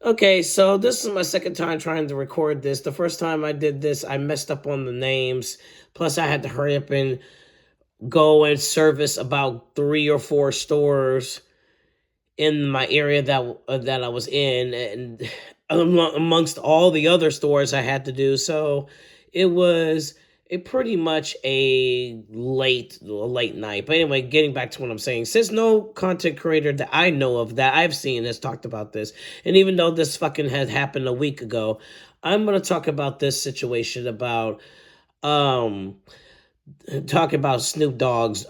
Okay, so this is my second time trying to record this. The first time I did this, I messed up on the names. Plus, I had to hurry up and go and service about 3 or 4 stores in my area that I was in, and amongst all the other stores I had to do. So it was pretty much a late night. But anyway, getting back to what I'm saying, since no content creator that I know of that I've seen has talked about this, and even though this fucking had happened a week ago, I'm gonna talk about this situation about um talk about Snoop Dogg's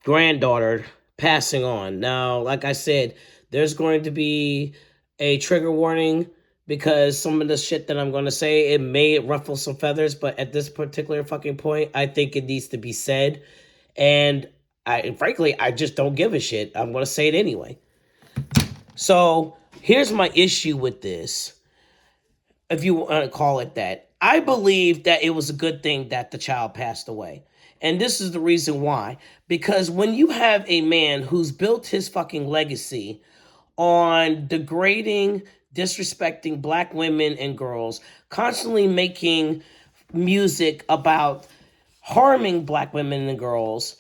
granddaughter passing on. Now, like I said, there's going to be a trigger warning because some of the shit that I'm going to say, it may ruffle some feathers, but at this particular fucking point, I think it needs to be said. And frankly, I just don't give a shit. I'm going to say it anyway. So here's my issue with this, if you want to call it that. I believe that it was a good thing that the child passed away. And this is the reason why. Because when you have a man who's built his fucking legacy on degrading, disrespecting black women and girls, constantly making music about harming black women and girls,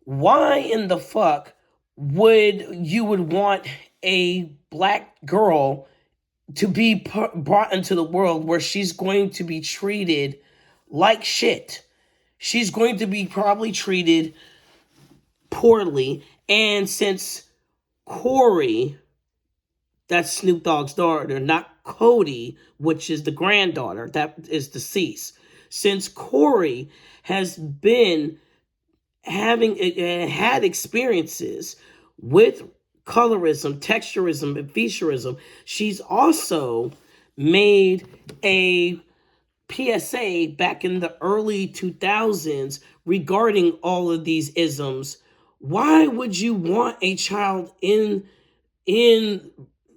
why in the fuck would want a black girl to be brought into the world where she's going to be treated like shit? She's going to be probably treated poorly. And since Cori, that's Snoop Dogg's daughter, not Cody, which is the granddaughter that is deceased, since Cori has been having had experiences with colorism, texturism, and featurism, she's also made a PSA back in the early 2000s regarding all of these isms. Why would you want a child in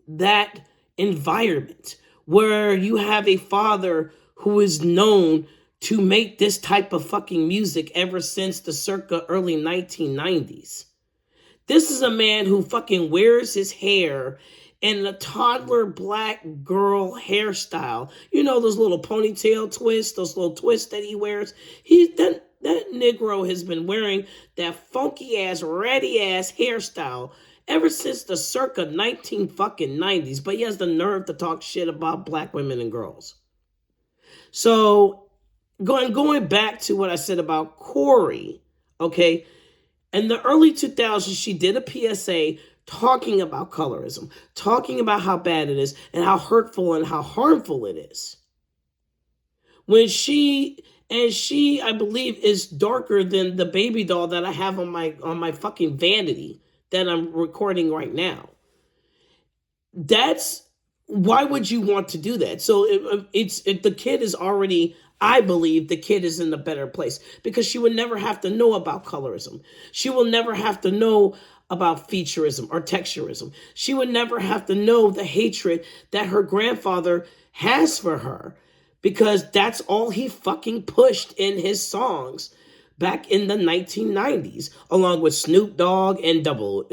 that environment where you have a father who is known to make this type of fucking music ever since the circa early 1990s? This is a man who fucking wears his hair in a toddler black girl hairstyle. You know, those little ponytail twists, those little twists that he wears. That Negro has been wearing that funky ass, ratty ass hairstyle ever since the circa 19 fucking 90s. But he has the nerve to talk shit about black women and girls. So going back to what I said about Cori, okay? In the early 2000s, she did a PSA talking about colorism, talking about how bad it is and how hurtful and how harmful it is. When she, I believe, is darker than the baby doll that I have on my fucking vanity that I'm recording right now. That's, why would you want to do that? So the kid is already, I believe the kid is in a better place because she would never have to know about colorism. She will never have to know about featurism or texturism. She would never have to know the hatred that her grandfather has for her because that's all he fucking pushed in his songs back in the 1990s, along with Snoop Dogg and NWA,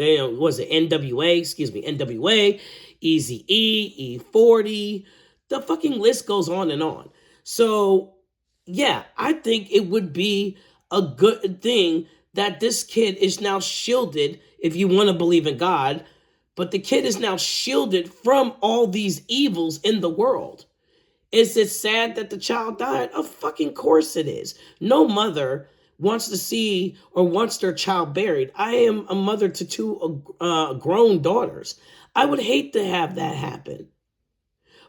Eazy-E, E40. The fucking list goes on and on. So, yeah, I think it would be a good thing that this kid is now shielded, if you want to believe in God, but the kid is now shielded from all these evils in the world. Is it sad that the child died? Of fucking course it is. No mother wants to see or wants their child buried. I am a mother to 2 grown daughters. I would hate to have that happen.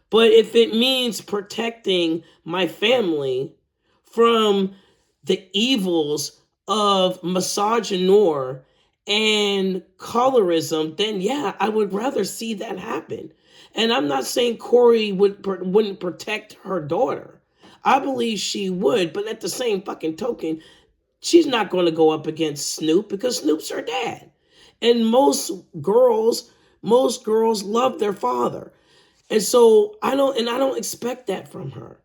But if it means protecting my family from the evils of misogynoir and colorism, then yeah, I would rather see that happen. And I'm not saying Cori wouldn't protect her daughter. I believe she would, but at the same fucking token, she's not going to go up against Snoop because Snoop's her dad. And most girls love their father. And so I don't expect that from her.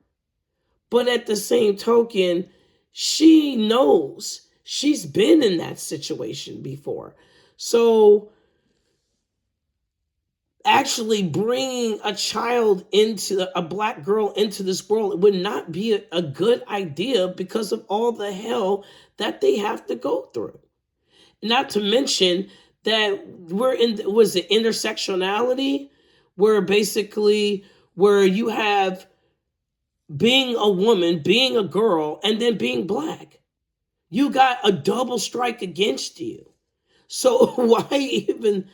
But at the same token, she knows she's been in that situation before. So actually bringing a black girl into this world would not be a good idea because of all the hell that they have to go through. Not to mention that was it intersectionality, where basically where you have being a woman, being a girl, and then being black. You got a double strike against you. So why even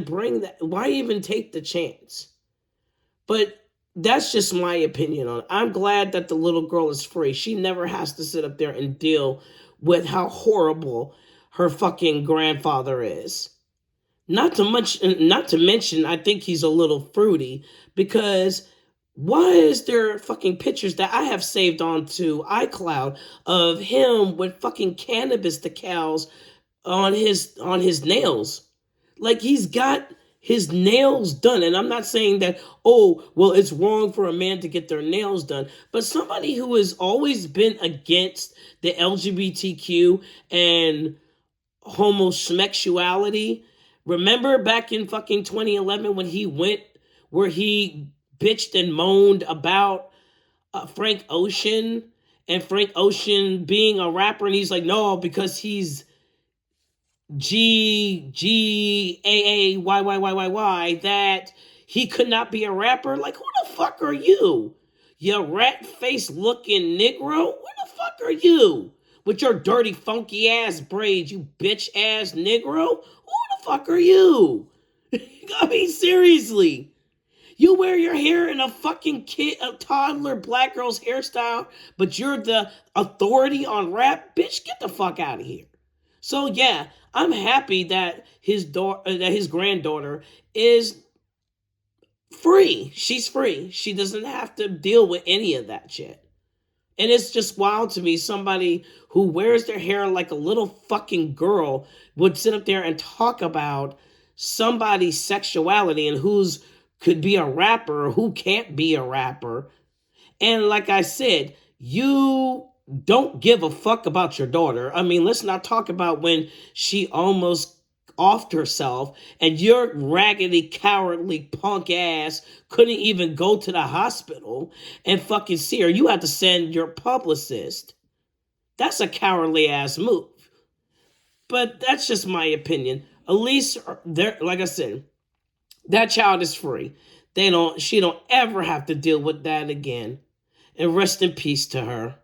bring that? Why even take the chance? But that's just my opinion on it. I'm glad that the little girl is free. She never has to sit up there and deal with how horrible her fucking grandfather is. Not to mention, I think he's a little fruity because why is there fucking pictures that I have saved onto iCloud of him with fucking cannabis decals on his nails? Like, he's got his nails done. And I'm not saying that, oh, well, it's wrong for a man to get their nails done. But somebody who has always been against the LGBTQ and homosexuality. Remember back in fucking 2011 when he went where he bitched and moaned about Frank Ocean and Frank Ocean being a rapper, and he's like, no, because he's GAAYYYYY, that he could not be a rapper. Like, who the fuck are you? You rat face looking Negro? Who the fuck are you? With your dirty funky ass braids, you bitch ass Negro? Who the fuck are you? I mean, seriously. You wear your hair in a fucking a toddler black girl's hairstyle, but you're the authority on rap? Bitch, get the fuck out of here. So yeah, I'm happy that his granddaughter is free. She's free. She doesn't have to deal with any of that shit. And it's just wild to me, somebody who wears their hair like a little fucking girl would sit up there and talk about somebody's sexuality and who's could be a rapper or who can't be a rapper. And like I said, you don't give a fuck about your daughter. I mean, let's not talk about when she almost offed herself and your raggedy, cowardly punk ass couldn't even go to the hospital and fucking see her. You had to send your publicist. That's a cowardly ass move. But that's just my opinion. At least, like I said, that child is free. She don't ever have to deal with that again. And rest in peace to her.